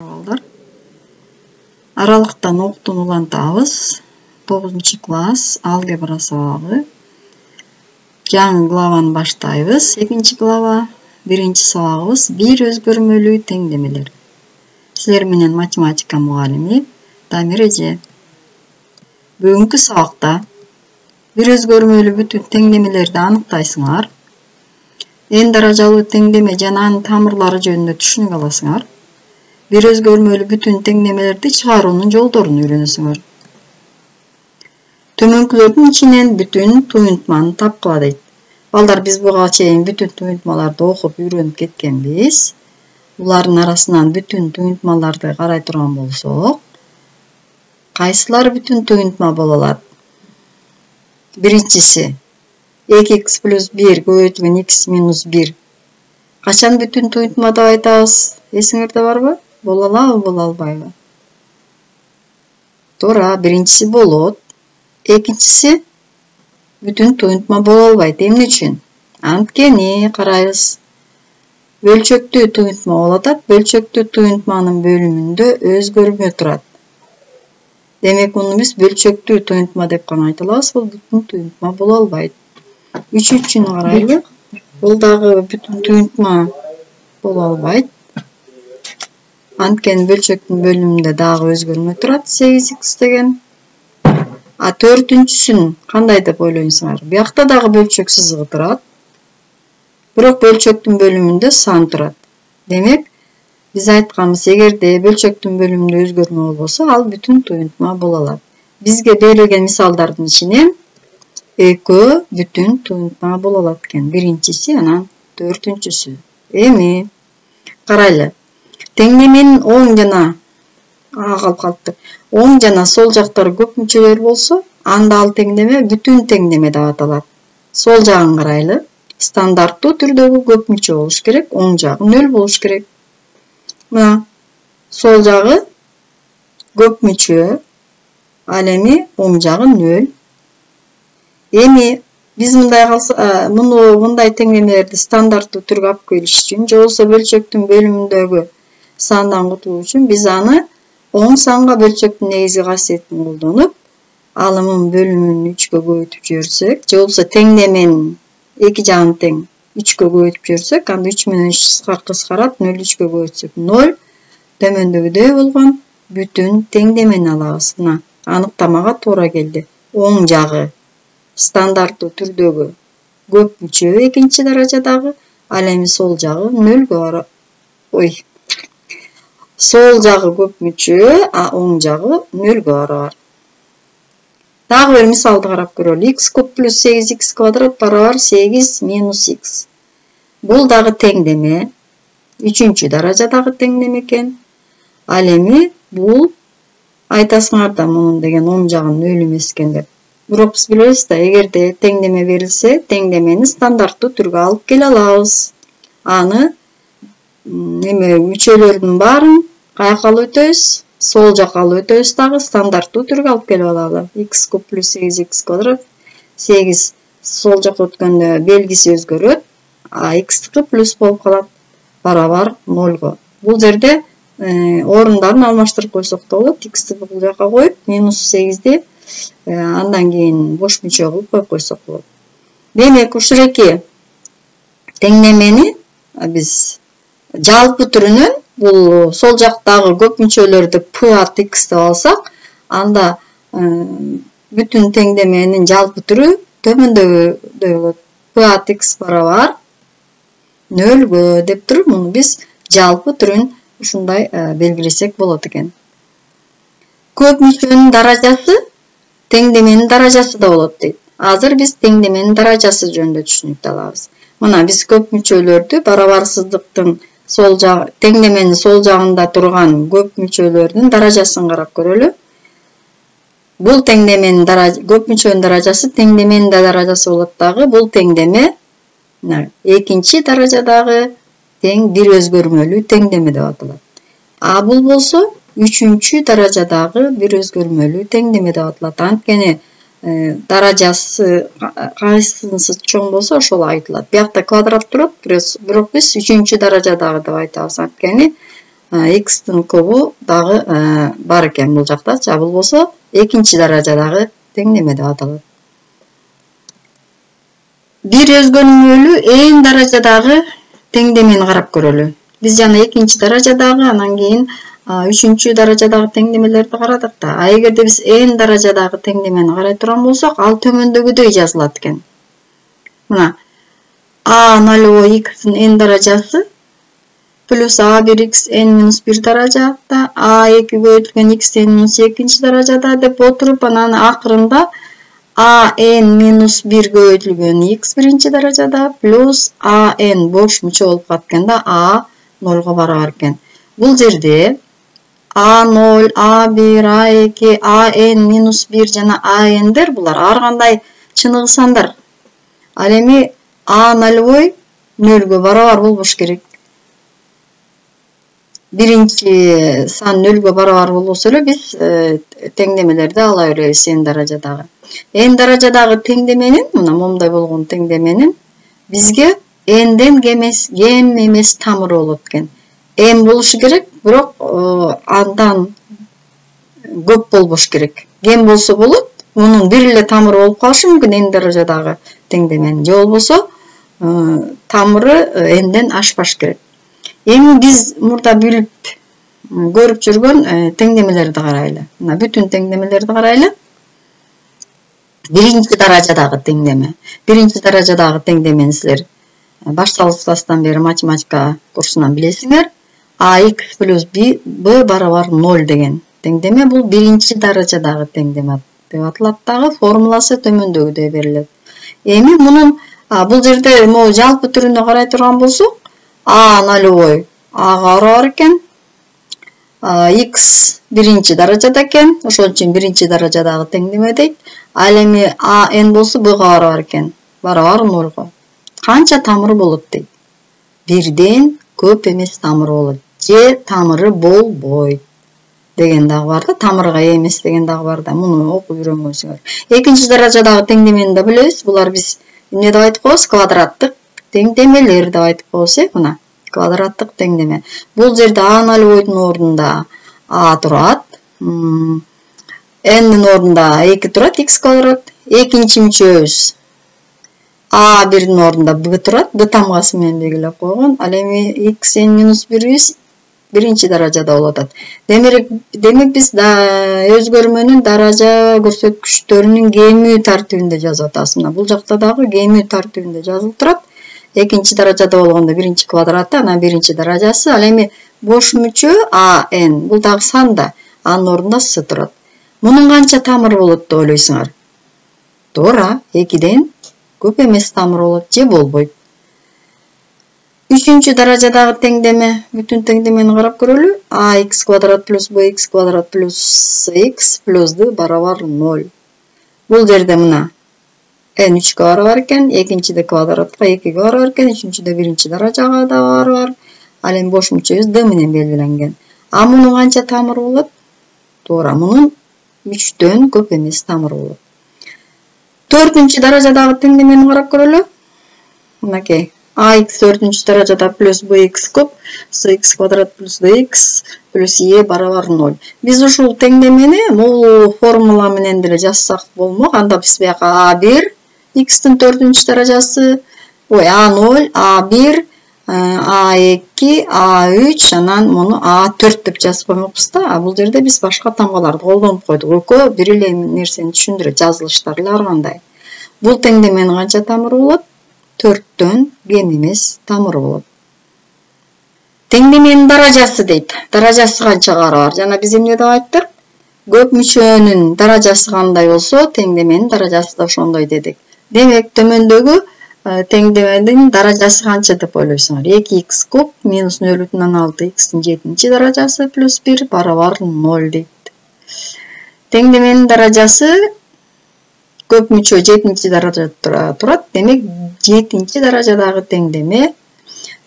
Балдар. Аралыктан окуутуну улантабыз. 9-класс алгебра сабагы. Жаңы главаны баштайбыз. 2 глава. 1 сабагыбыз бир өзгөрмөлүү теңдемелер. Силер менен математика мугалими Дамир эже. Бүгүнкү сабакта бир өзгөрмөлүү бүтүн теңдемелерди аныктайсыңар. N даражалуу теңдеме жана анын тамырлары жөнүндө түшүнүк аласыңар. Бир өзгөрмөлүү бүтүн теңдемелерди чыгаруунун жолдорун үйрөнөсүңөр. Төмөнкүлөрдүн ичинен бүтүн туюнтманы тапкыла дейт. Балдар, биз буга чейин бүтүн туюнтмаларды окуп үйрөнүп кеткенбиз. Булардын арасынан бүтүн туюнтмаларды карай турган болсок, кайсылар бүтүн туюнтма боло алат? Биринчиси 2x + 1 көбөйтүлгөн x - 1. Качан бүтүн туюнтма деп айтабыз? Эсиңерде барбы? Боло алабы, боло албайбы? Туура, биринчиси болот. Экинчиси бүтүн туюнтма боло албайт. Эмне үчүн? Анткени карайбыз. Бөлчөктүү туюнтма болуп атат. Бөлчөктүү туюнтманын бөлүмүндө өзгөрмө турат. Демек, муну биз бөлчөктүү туюнтма деп гана айта алабыз. Бул бүтүн туюнтма боло албайт. Үчүнчүнү карайлы. Бул дагы бүтүн туюнтма боло албайт. Анткени бөлчөктүн бөлүмүндө дагы өзгөрмө турат, 8x деген. А төртүнчүсүн кандай деп ойлойсуңар? Биякта дагы бөлчөк сызыгы турат. Бирок бөлчөктүн бөлүмүндө сан турат. Демек, биз айтканбыз, эгерде бөлчөктүн бөлүмүндө өзгөрмө болбосо, ал бүтүн туюнтма боло алат. Бизге берилген мисалдардын ичинен экөө бүтүн туюнтма боло алат экен. Биринчиси, анан төртүнчүсү. Эми карайлы. Теңдеменин оң жана оң жана сол жактары көп мүчөлөр болсо, анда ал теңдеме бүтүн теңдеме деп аталат. Сол жагын карайлы. Стандарттуу түрдөгү көп мүчө болуш керек, оң жагы 0 болуш керек. Мына, сол жагы көп мүчө, ал эми оң жагы 0. Эми биз мындай теңдемелерди стандарттуу түргө алып келиш үчүн, же болбосо бөлчөктүн бөлүмүндөгү сандан кутулуу үчүн биз аны оң санга бөлчөктүн негизги касиетин колдонуп, алымын бөлүмүн 3-кө көбөйтүп жиберсек, же болбосо теңдеменин эки жагын тең 3-кө көбөйтүп жиберсек, анда 3 менен 3 кыскарат, 0 3-кө көбөйтсөк 0. Төмөндөгүдөй болгон бүтүн теңдемени алабыз. Мына, аныктамага туура келди. Оң жагы стандарттуу түрдөгү көп мүчө экинчи даражадагы, ал эми сол жагы 0-гө сол жагы көп мүчө, а оң жагы 0-гө барабар. Дагы бир мисалды карап көрөлү. X куб плюс 8x квадрат барабар 8 минус x. Бул дагы теңдеме, 3-чү даражадагы теңдеме экен. Ал эми бул айтасыңар да мунун деген оң жагы 0 эмес экен деп. Бирок биз билебиз да, эгерде теңдеме берилсе, теңдемени стандарттуу түргө алып келе алабыз. Аны мүчөлөрдүн баарын каяка алып өтөбүз? Сол жакка алып өтөбүз дагы, стандарттуу түргө алып келип алалы. X куб плюс 8x квадрат. 8 сол жакка өткөндө белгиси өзгөрөт, а x-тики плюс болуп калат, барабар 0-го. Бул жерде орундарын алмаштырып койсок да болот. X-ти бул жакка коюп, минус 8-ди андан кийин бош мүчө кылып коюп койсок болот. Демек, ушул эки теңдемени биз жалпы түрүнөн, бул сол жактагы көп мүчөлөрдү p at x деп алсак, анда бүтүн теңдеменин жалпы түрү төмөндөгүдөй болот. p at x барабар 0-гө деп туруп, муну биз жалпы түрүн ушундай белгилесек болот экен. Көп мүчөнүн даражасы теңдеменин даражасы да болот дейт. Азыр биз теңдеменин даражасы жөнүндө түшүнүктү алабыз. Мына, биз көп мүчөлөрдү барабар сыздыктын теңдеменин сол жагында турган көп мүчөлөрдүн даражасын карап көрөлү. Бул теңдеменин көп мүчөнүн даражасы теңдеменин даражасы болот дагы. Бул теңдеме экинчи даражадагы тең бир өзгөрмөлүү теңдеме деп аталат. А бул болсо 3-чү даражадагы бир өзгөрмөлүү теңдеме деп аталат. Анткени даражасы кайсынысы чоң болсо ошол айтылат. Биякта квадрат турат, бирок биз 3-чү даражадагы деп айтабыз. Анткени x'tin көбү дагы бар экен бул жактачы. Бул болсо экинчи даражадагы теңдеме деп аталат. Бир өзгөрмөлүү n даражадагы теңдемени карап көрөлү. Биз жана экинчи даражадагы, анан кийин үчүнчү даражадагы теңдемелерди карадык да. Эгерде биз n даражадагы теңдемени карай турган болсок, ал төмөндөгүдөй жазылат экен. Мына a0 x'ин n даражасы плюс a1x n-1 даражада, a2 көбөйтүлгөн x n-2 даражада деп отуруп, анан акырында a n-1 көбөйтүлгөн x биринчи даражада плюс a n бош мүчө болуп катканда a 0 барабар экен. Бул жерде a0, a1, a2, a n-1 жана a n'дер булар ар кандай чыныгы сандар. Ал эми a0 0гө барабар болбош керек. Биринчи сан 0гө барабар болбосо эле биз теңдемелерди ала беребиз n даражадагы. N даражадагы теңдеменин, мына момундай болгон теңдеменин бизге n'ден кем эмес тамыры болот экен. N болушу керек, бирок андан көп болбош керек. Кем болсо болот, мунун бир эле тамыры болуп калышы мүмкүн n даражадагы теңдеменин. Же болбосо тамыры n'ден ашпаш керек. Эми биз мурда билип көрүп жүргөн теңдемелерди карайлы. Мына бүтүн теңдемелерди карайлы. Биринчи даражадагы теңдеме. Биринчи даражадагы теңдемени силер башталгыч класстан бери математика курсунан билесиңер. ax плюс b барабар 0 деген теңдеме бул биринчи даражадагы теңдеме деп аталат дагы. Формуласы төмөндөгүдөй берилет. Эми мунун бул жерде могу жалпы түрүнө карай турган болсок, a0 ага барабар экен. X биринчи даражада экен. Ошон үчүн биринчи даражадагы теңдеме дейт. Ал эми a n болсо b-га барабар экен. Барабар 0го. Канча тамыры болот дейт. Бирден көп эмес тамыры болот. Же тамыры болбойт деген дагы бар да. Тамырга эмес деген дагы бар да. Муну окуп үйрөнгөнсүңөр. Экинчи даражадагы теңдемени да билебиз. Булар биз эмне деп айтып коебуз? Квадраттык теңдемелер деп айтып коебуз, мына. Квадраттык теңдеме. Бул жерде a0-дун ордунда a турат. N'дин ордунда 2 турат, x квадрат. Экинчи мүчөбүз a1-дин ордунда b турат, b тамгасы менен белгилеп койгон. Ал эми x n-1 биринчи даражада болуп атат. Демек биз өзгөрмөнүн даража көрсөткүчтөрүнүн кемүү тартибинде жазып атабыз. Мына бул жакта дагы кемүү тартибинде жазылып турат. Экинчи даражада болгондо биринчи квадраты, анан биринчи даражасы. Ал эми бош мүчө a n бул дагы санда. Анын ордунда s турат. Мунун канча тамыры болот деп ойлойсуңар? Туура, 2ден көп эмес тамыры болот же болбойт. Үчүнчү даражадагы теңдеме, бүтүн теңдемени карап көрөлү. ax квадрат плюс bx квадрат плюс x плюс d барабар 0. Бул жерде мына n 3гө барабар экен, экинчиде квадратка 2ге барабар экен, үчүнчүдө биринчи даражага да барабар. Ал эми бош мүчөбүз d менен белгиленген. А мунун канча тамыры болот? Туура, мунун 3дөн көп эмес тамыры болот. Төртүнчү даражадагы теңдемени карап көрөлү. Мынакей. ax 4-чү даражада плюс bx куб, cx квадрат плюс dx плюс e барабар 0. Биз ушул теңдемени могул формула менен деле жазсак болмок. Анда биз бияка a1 x'тин 4-чү даражасы, a0, a1, a2, a3, анан муну a4 деп жазып коймокпуз да. Бул жерде биз башка тамгаларды колдонуп койдук. Экөө бир эле нерсени түшүндүрөт, жазылыштар эле ар кандай. Бул теңдеменин канча тамыры болот? 4дөн кем эмес тамыры болот. Теңдеменин даражасы дейт. Даражасы канчага барабар? Жана биз эмне деп айттык? Көп мүчөнүн даражасы кандай болсо, теңдеменин даражасы да ошондой дедик. Демек, төмөндөгү теңдеменин даражасы канча деп ойлойсуңар? 2x куб минус 0,6 x'тин 7-чи даражасы плюс 1 барабар 0 дейт. Теңдеменин даражасы көп мүчө 7-чи даражада турат. Демек, 7-чи даражадагы теңдемени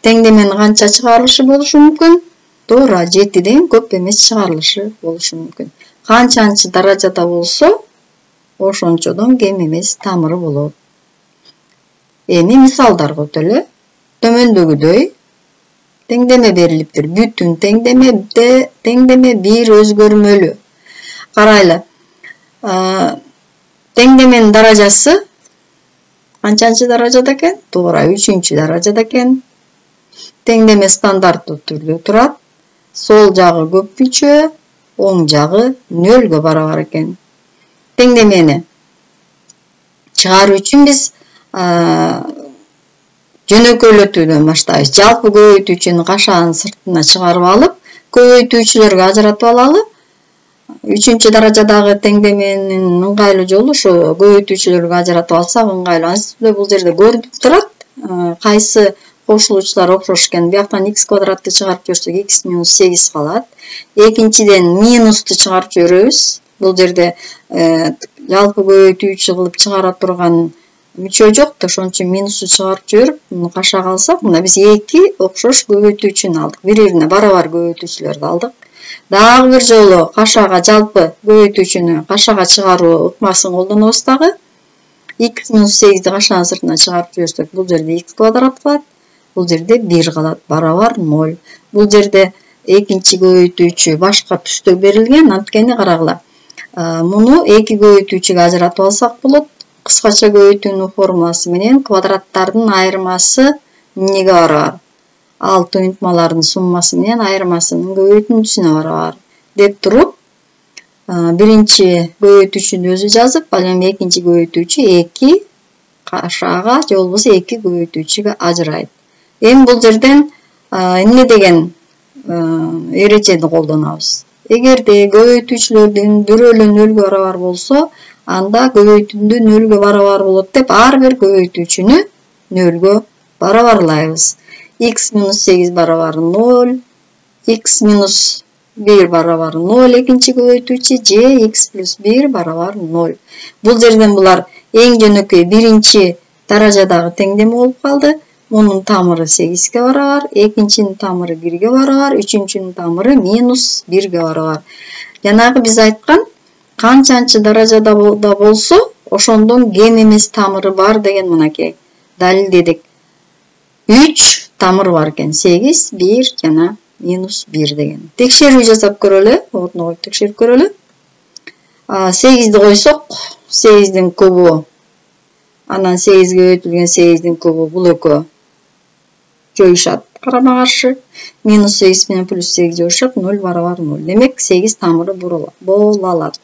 канча чыгарылышы болушу мүмкүн? Туура, 7ден көп эмес чыгарылышы болушу мүмкүн. Канчанчы даражада болсо, ошончодон кем эмес тамыры болот. Эми мисалдар өтөлү. Төмөндөгүдөй Теңдеме берилиптир. Бүтүн теңдеме bir өзгөрмөлүү. Карайлы. Теңдеменин даражасы канчанчы даражада экен? Туура, 3-чү даражада экен. Теңдеме стандарттуу түрдө турат. Сол жагы көпүнчө, оң жагы 0-гө барабар экен. Теңдемени чыгаруу үчүн биз жөнөкөйлөтүүдөн баштайбыз. Жалпы көбөйтүүчүнү кашанын сыртына чыгарып алып, көбөйтүүчүлөргө ажыратып алалы. 3-чү даражадагы теңдеменин ыңгайлуу жолу ошо көбөйтүүчүлөргө ажыратып алсак ыңгайлуу. Анткени бул жерде көрүнүп турат, кайсы кошулуучулар окшош экен. Бияктан x квадратты чыгарып жиберсек x минус 8 калат. Экинчиден минусту чыгарып жиберебиз. Бул жерде жалпы көбөйтүүчү кылып чыгара турган мүчө жок да, ошон үчүн минусту чыгарып жиберип, муну кашаага алсак, мына биз 2 окшош көбөйтүүчүнү алдык. Бири-бирине барабар көбөйтүүчүлөрдү алдык. Дагы бир жолу кашаага жалпы көбөйтүүчүнү кашаага чыгаруу ыкмасын колдонобуз дагы. x минус 8-ди кашаанын сыртына чыгарып жиберсек, бул жерде x квадрат калат. Бул жерде 1 калат, барабар 0. Бул жерде экинчи көбөйтүүчү башка түстө берилген, анткени карагыла. Муну 2 көбөйтүүчүгө ажыратып алсак болот. Кыскача көбөйтүүнүн формуласы менен квадраттардын айырмасы эмнеге барабар? 6 унутмалардын суммасы менен айырмасынын көбөйтүүсүнө барабар деп туруп, биринчи көбөйтүүчүнү өзү жазып, ал эми экинчи көбөйтүүчү 2 кашаага же болбосо 2 көбөйтүүчүгө ажырайт. Эми бул жерден эмне деген эрежени колдонобуз? Эгерде көбөйтүүчүлөрдүн бирөөлө 0-гө барабар болсо, анда көбөйтүүндү 0-гө барабар болот деп ар бир көбөйтүүчүнү 0-гө барабарлайбыз. X минус 8 барабар 0, x минус 1 барабар 0 экинчи көбөйтүүчү же x плюс 1 барабар 0. Бул жерден булар эң жөнөкөй биринчи даражадагы теңдеме болуп калды. Мунун тамыры 8-ге барабар, экинчинин тамыры 1-ге барабар, үчүнчүнүн тамыры минус 1-ге барабар. Жанагы биз айткан канчанчы даражада болсо, ошондон кем эмес тамыры бар деген мынакей далилдедик. 3 тамыр бар экен, 8, 1 жана минус 1 деген. Текшерүү жасап көрөлү, ордуна коюп текшерип көрөлү. 8-ди койсок, 8-дин кубу, анан 8-ге өтүлгөн 8-дин кубу бул экөө жоюшат карама каршы. Минус 8 менен плюс 8 жоюшат, 0 барабар 0. Демек 8 тамыры боло алат.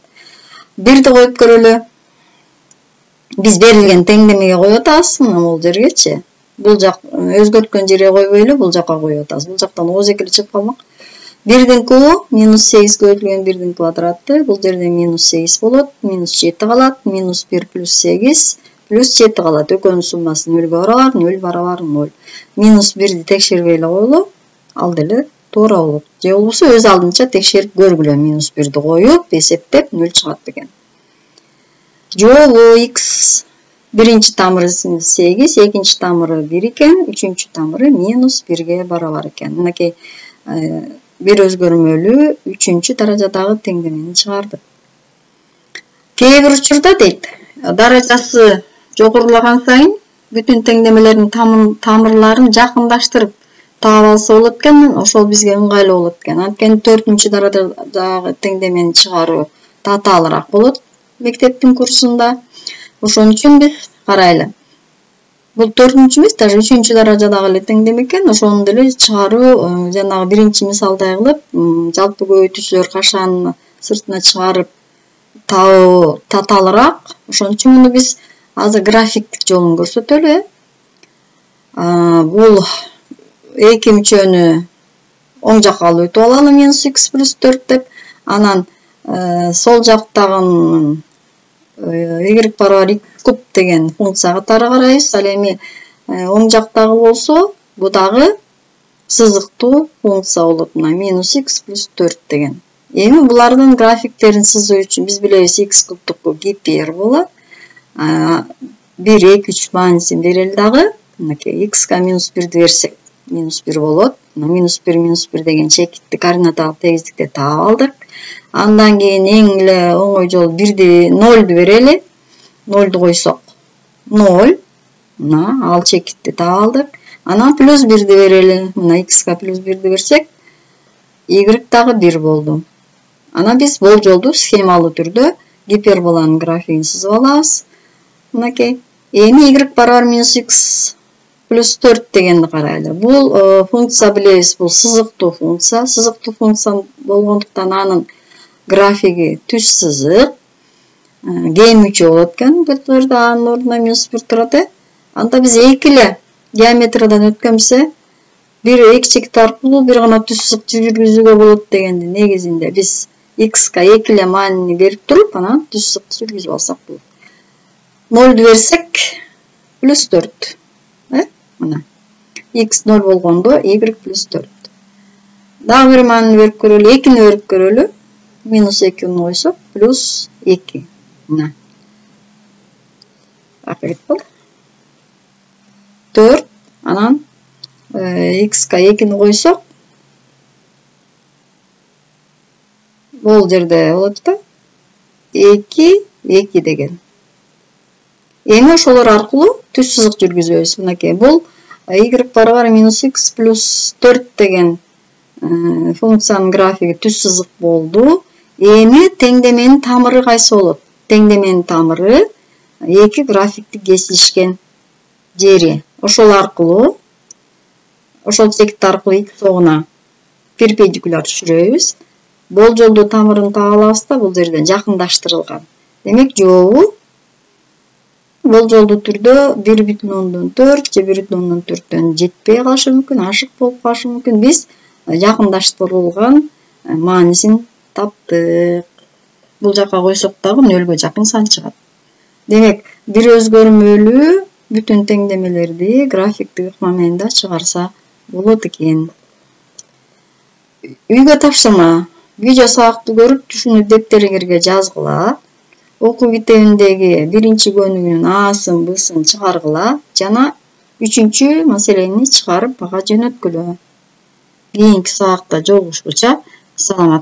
1-ди коюп көрөлү. Биз берилген теңдемеге коюп атабыз, мына бул жергечи. Бул жак өзгөрткөн жерге койбойлу, бул жакка коюп атабыз. Бул жактан о секиле чыгып калмак. 1-дин кубу минус 8-ге өтүлгөн 1-дин квадраты, бул жерде минус 8 болот, минус 7 калат, минус 1 плюс 8 плюс 7 калат. Экөөнүн суммасы 0-гө барабар, 0 барабар 0. Минус 1-ди текшербей эле коелу, ал деле туура болот. Же болбосо өз алдынча текшерип көргүлө, минус 1-ди коюп, эсептеп 0 чыгат экен. Жолу x биринчи тамыры 8, экинчи тамыры 1 экен, үчүнчү тамыры минус 1-ге барабар экен. Мынакей бир өзгөрмөлүү 3-чү даражадагы теңдемени чыгардык. Кээ бир учурда дейт, даражасы жогорулаган сайын бүтүн теңдемелердин тамырларын жакындаштырып таап алса болот экен, ошол бизге ыңгайлуу болот экен. Анткени 4-чү даражадагы теңдемени чыгаруу татаалыраак болот мектептин курсунда. Ошон үчүн биз карайлы. Бул 4-чү эмес, даже 3-чү даражадагы эле теңдеме экен. Ошону деле чыгаруу жанагы биринчи мисалдай кылып, жалпы көбөйтүүчүлөр кашаанын сыртына чыгарып табуу татаалыраак. Ошон үчүн муну биз азыр графиктик жолун көрсөтөлү. Бул эки мүчөнү оң жакка алып өтүп алалы, минус x плюс 4 деп. Анан сол жактагы y барабар x куб деген функция катары карайбыз. Ал эми оң жактагы болсо, бу дагы сызыктуу функция болот. Мына минус x плюс 4 деген. Эми булардын графиктерин сызуу үчүн биз билебиз, x кубтуку гипер болот. 1, 2, 3 маанисин берели дагы. Мынакей x-ка минус 1-ди берсек, минус 1 болот. Минус 1 деген чекитти координаталык тегиздикте таап алдык. Андан кийин эң эле оңой жол 0-ду берели. 0-ду койсок 0. Мына ал чекитти таап алдык. Анан плюс 1'di берели. Мына x'ка плюс 1'di берсек, y дагы 1 болду. Анан биз болжолду схемалуу түрдө гиперболанын графигин сызып алабыз. Мынакей. Эми y барабар минус x плюс 4 дегенди карайлы. Бул функция билебиз, бул сызыктуу функция. Сызыктуу функция болгондуктан анын графиги түз сызык. Геймүчө болот экен. Бул жерде анын ордуна минус 1 турат. Анда биз экиле геометриядан өткөнбүз. Бир экчекит аркылуу бир гана түз сызык жүргүзүүгө болот дегенди негизинде биз x'ка экиле маанини берип туруп, анан түз сызыкты жүргүзүп алсак болот. 0'ду берсек плюс 4. Мына. X 0 болгондо y плюс 4. Дагы бир маанини берип көрөлү, 2'ни берип көрөлү. Минус 2'ни койсок плюс 2. Мына. Акырет бол. 4. Анан x'ка 2'ни койсок бул жерде болот да. 2 деген. Эми ошолор аркылуу түз сызык жүргүзөбүз. Мынакей бул y барабар минус x плюс 4 деген функциянын графиги түз сызык болду. Эми теңдеменин тамыры кайсы болот? Теңдеменин тамыры эки графикти кесишкен жери. Ошол аркылуу ошол чекит аркылуу x огуна перпендикуляр түшүрөбүз. Болжолдуу тамырын таап алабыз да, бул жерден жакындаштырылган. Демек жообу болжолдуу түрдө 1,4 же 1,4дөн жетпей калышы мүмкүн, ашык болуп калышы мүмкүн. Биз жакындаштырылган маанисин таптык. Бул жака койсок дагы 0га жакын сан чыгат. Демек, бир өзгөрмөлүү бүтүн теңдемелерди графиктик ыкма менен да чыгарса болот экен. Үйгө тапшырма. Видео сабакты көрүп, түшүнүп дептериңерге жазгыла. Окуу китебиндеги биринчи көнүгүүнүн Асын, Бсын чыгаргыла жана 3-чү маселени чыгарып бага жөнөткүлө. Кийинки сабакта жолугушкуча саламат